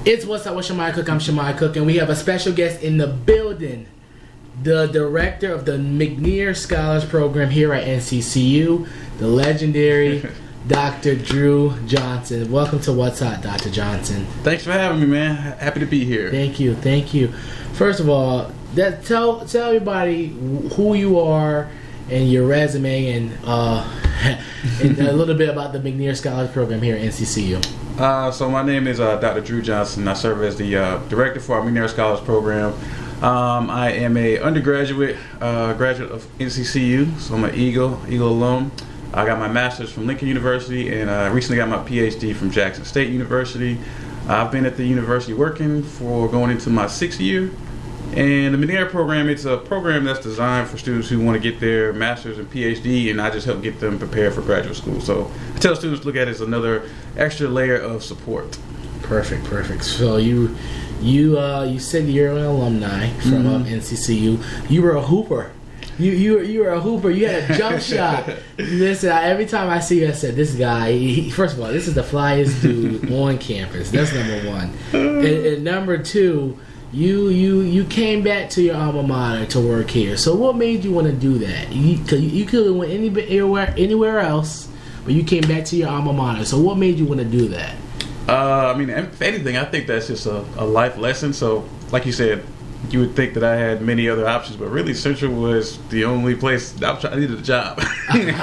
It's What's Up with Shamai Cook. I'm Shamai Cook, and we have a special guest in the building. The director of the McNear Scholars Program here at NCCU, the legendary Dr. Drew Johnson. Welcome to What's Up, Dr. Johnson. Thanks for having me, man. Happy to be here. Thank you. First of all, tell everybody who you are and your resume and and a little bit about the McNear Scholars Program here at NCCU. So my name is Dr. Drew Johnson. I serve as the director for our McNair Scholars Program. I am a undergraduate graduate of NCCU, so I'm an Eagle alum. I got my master's from Lincoln University, and I recently got my PhD from Jackson State University. I've been at the university working for going into my 6th year. And the McNair program, it's a program that's designed for students who want to get their master's and PhD, and I just help get them prepared for graduate school. So I tell students to look at it as another extra layer of support. Perfect. So you said you're an alumni from NCCU. You were a hooper. You were a hooper. You had a jump shot. Listen, every time I see you, I said, this guy, first of all, this is the flyest dude on campus. That's number one. And number two, you came back to your alma mater to work here. So what made you want to do that? You could have went anywhere else, but you came back to your alma mater. So what made you want to do that? If anything, I think that's just a life lesson. So, like you said, you would think that I had many other options, but really Central was the only place I needed a job.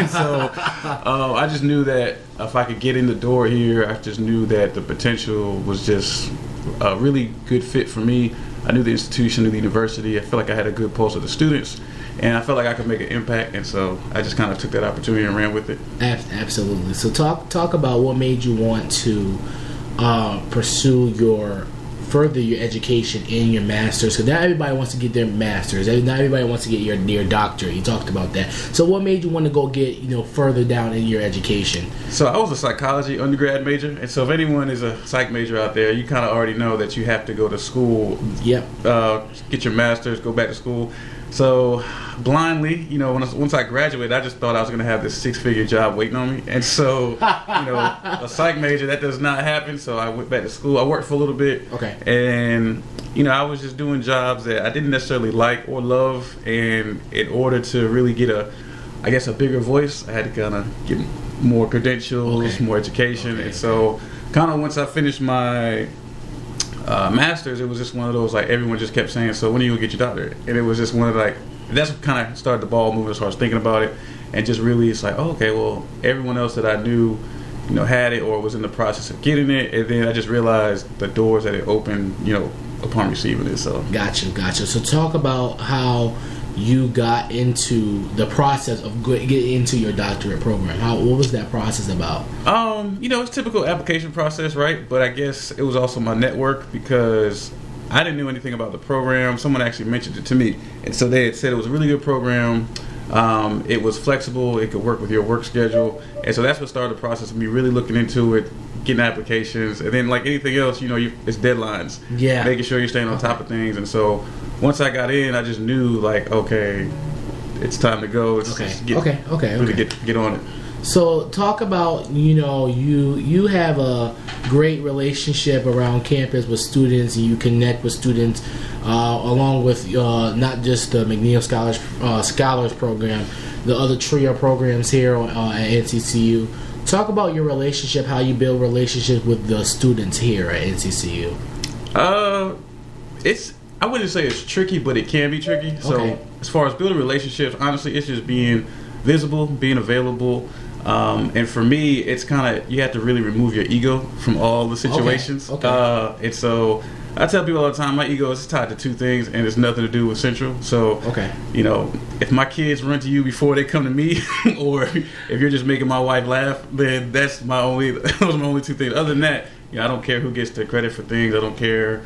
So I just knew that if I could get in the door here, I just knew that the potential was just a really good fit for me. I knew the institution, knew the university. I felt like I had a good pulse of the students, and I felt like I could make an impact, and so I just kind of took that opportunity and ran with it. Absolutely. So talk about what made you want to further your education in your master's, because not everybody wants to get their master's. Not everybody wants to get your doctorate. You talked about that. So what made you want to go get further down in your education? So I was a psychology undergrad major, and so if anyone is a psych major out there, you kind of already know that you have to go to school. Yep. Get your master's, go back to school. So blindly, once I graduated, I just thought I was going to have this 6-figure job waiting on me. And so, a psych major, that does not happen. So I went back to school. I worked for a little bit. Okay. And, I was just doing jobs that I didn't necessarily like or love. And in order to really get a bigger voice, I had to kind of get more credentials, more education. Okay. And so kind of once I finished my master's, it was just one of those, like, everyone just kept saying, so when are you gonna get your doctorate? And it was just one of that's what kind of started the ball moving as far as thinking about it, and just really it's like, oh, okay, well, everyone else that I knew had it or was in the process of getting it, and then I just realized the doors that it opened upon receiving it. So gotcha. So talk about how you got into the process of getting into your doctorate program. What was that process about? It's typical application process, right? But I guess it was also my network, because I didn't know anything about the program. Someone actually mentioned it to me, and so they had said it was a really good program. It was flexible. It could work with your work schedule, and so that's what started the process of me really looking into it, getting applications, and then like anything else, it's deadlines. Yeah. Making sure you're staying on top of things, and so once I got in, I just knew, like, okay, it's time to go. Really get on it. So talk about, you have a great relationship around campus with students, and you connect with students along with not just the McNear Scholars Program, the other trio programs here at NCCU. Talk about your relationship, how you build relationships with the students here at NCCU. I wouldn't say it's tricky, but it can be tricky. Okay. So as far as building relationships, honestly, it's just being visible, being available. And for me, it's kind of, you have to really remove your ego from all the situations. Okay. And so I tell people all the time, my ego is tied to 2 things, and it's nothing to do with Central. So, if my kids run to you before they come to me, or if you're just making my wife laugh, then those are my only 2 things. Other than that, I don't care who gets the credit for things. I don't care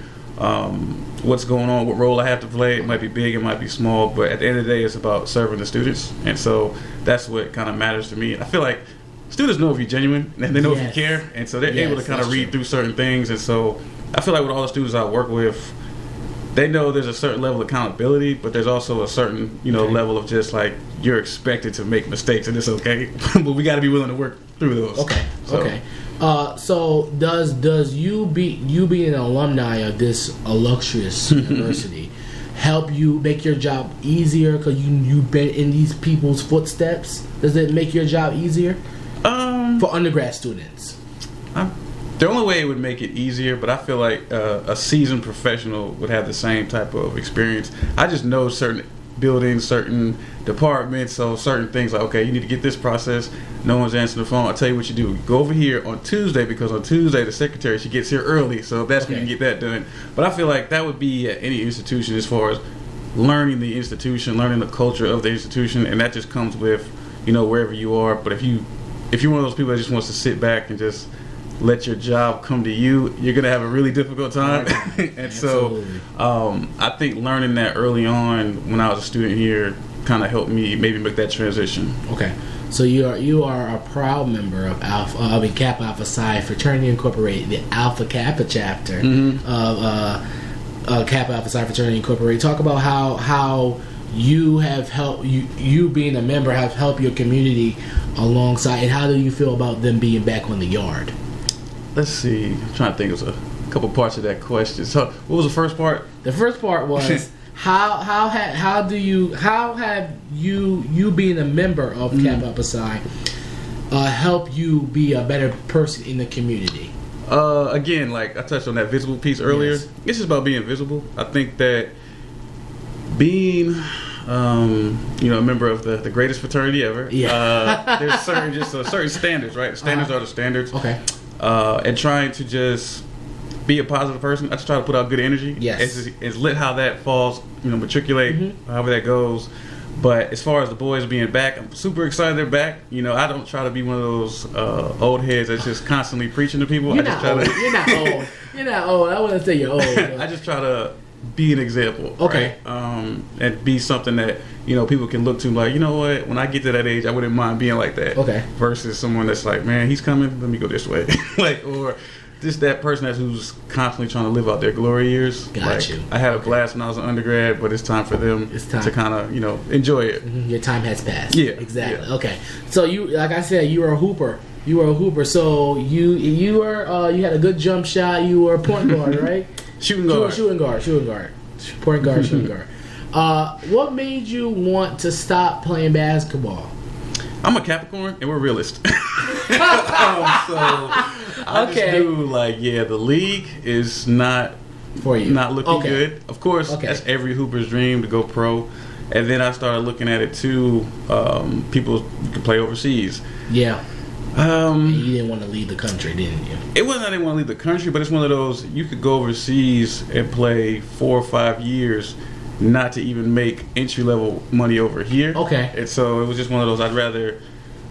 what's going on, what role I have to play. It might be big, it might be small, but at the end of the day, it's about serving the students, and so that's what kind of matters to me. I feel like students know if you're genuine, and they know if you care, and so they're able to kind of read through certain things, and so I feel like with all the students I work with, they know there's a certain level of accountability, but there's also a certain level of just like, you're expected to make mistakes, and it's okay, but we got to be willing to work through those. Okay. So does you being an alumni of this illustrious university help you make your job easier because you've been in these people's footsteps? Does it make your job easier for undergrad students? The only way it would make it easier, but I feel like a seasoned professional would have the same type of experience. I just know certain buildings, certain departments, so certain things like, okay, you need to get this process. No one's answering the phone. I'll tell you what you do. Go over here on Tuesday, because on Tuesday the secretary, she gets here early, so that's when you can get that done. But I feel like that would be at any institution as far as learning the institution, learning the culture of the institution, and that just comes with, wherever you are. But if you're one of those people that just wants to sit back and just let your job come to you, you're gonna have a really difficult time. And so I think learning that early on when I was a student here kind of helped me maybe make that transition. Okay, so you are a proud member of Kappa Alpha Psi Fraternity Incorporated, the Alpha Kappa chapter of Kappa Alpha Psi Fraternity Incorporated. Talk about how you have helped you being a member have helped your community alongside, and how do you feel about them being back on the yard? Let's see. I'm trying to think. There's a couple parts of that question. So, what was the first part? The first part was how have you being a member of Kappa Alpha Psi help you be a better person in the community? Again, like I touched on that visible piece earlier. Yes. It's just about being visible. I think that being a member of the greatest fraternity ever. Yeah. There's certain standards, right? Standards are the standards. Okay. And trying to just be a positive person. I just try to put out good energy. Yes. It's lit how that falls, matriculate, however that goes. But as far as the boys being back, I'm super excited they're back. I don't try to be one of those old heads that's just constantly preaching to people. You're not old. You're not old. I wouldn't say you're old. I just try to be an example. Okay. Right? And be something that, people can look to, like, you know what, when I get to that age, I wouldn't mind being like that. Okay. Versus someone that's like, man, he's coming, let me go this way. Or just that person who's constantly trying to live out their glory years. Got you. I had a blast when I was an undergrad, but it's time for them to kind of, enjoy it. Mm-hmm. Your time has passed. Yeah. Exactly. Yeah. Okay. So you, like I said, you were a hooper. So you were you had a good jump shot. You were a point guard, right? Shooting guard. Point guard, shooting guard. What made you want to stop playing basketball? I'm a Capricorn, and we're realists. So I just knew, the league is not for you, not looking good. Of course, that's every hooper's dream to go pro. And then I started looking at it too. People can play overseas. Yeah. You didn't want to leave the country, didn't you? It wasn't I didn't want to leave the country, but it's one of those, you could go overseas and play 4 or 5 years not to even make entry-level money over here. Okay. And so it was just one of those, I'd rather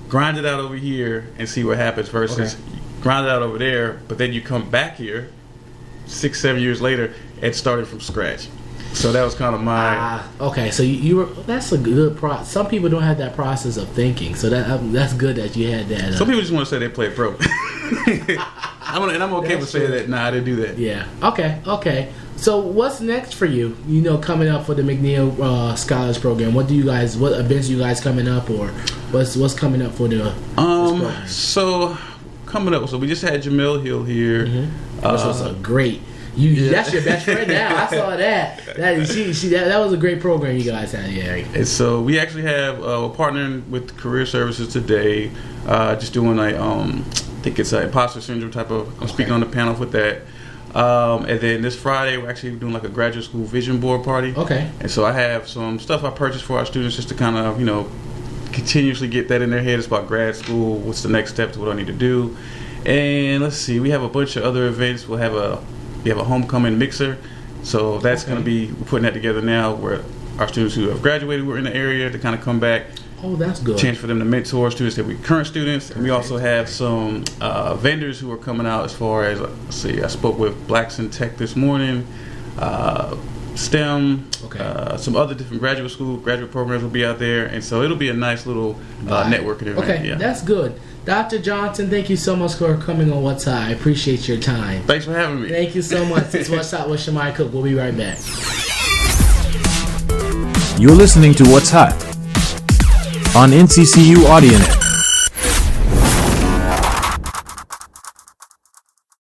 grind it out over here and see what happens versus grind it out over there, but then you come back here 6-7 years later and started from scratch. So that was kind of my... okay, so you were... That's a good process. Some people don't have that process of thinking, so that's good that you had that. Some people just want to say they played pro. I'm okay with saying that. Nah, I didn't do that. Yeah. Okay. So what's next for you? Coming up for the McNeil Scholars Program. What events you guys coming up, or what's coming up for the? So coming up. So we just had Jamel Hill here. Mm-hmm. Which was a great. That's your best friend now. I saw that. That was a great program you guys had. Yeah. And so we actually have we're partnering with Career Services today. Just doing I think it's an imposter syndrome type of. I'm speaking on the panel with that. And then this Friday we're actually doing like a graduate school vision board party. Okay. And so I have some stuff I purchased for our students just to kind of continuously get that in their head. It's about grad school. What's the next steps? What do I need to do? And let's see. We have a bunch of other events. We have a homecoming mixer. So that's going to be, we're putting that together now where our students who have graduated were in the area to kind of come back. Oh, that's good. Chance for them to mentor students that we current students. And we also have some vendors who are coming out as far as, I spoke with Blacks in Tech this morning, STEM, some other different graduate programs will be out there. And so it'll be a nice little networking event. Okay, that's good. Dr. Johnson, thank you so much for coming on What's Hot. I appreciate your time. Thanks for having me. Thank you so much. It's What's Hot with Shamai Cook. We'll be right back. You're listening to What's Hot on NCCU AudioNet.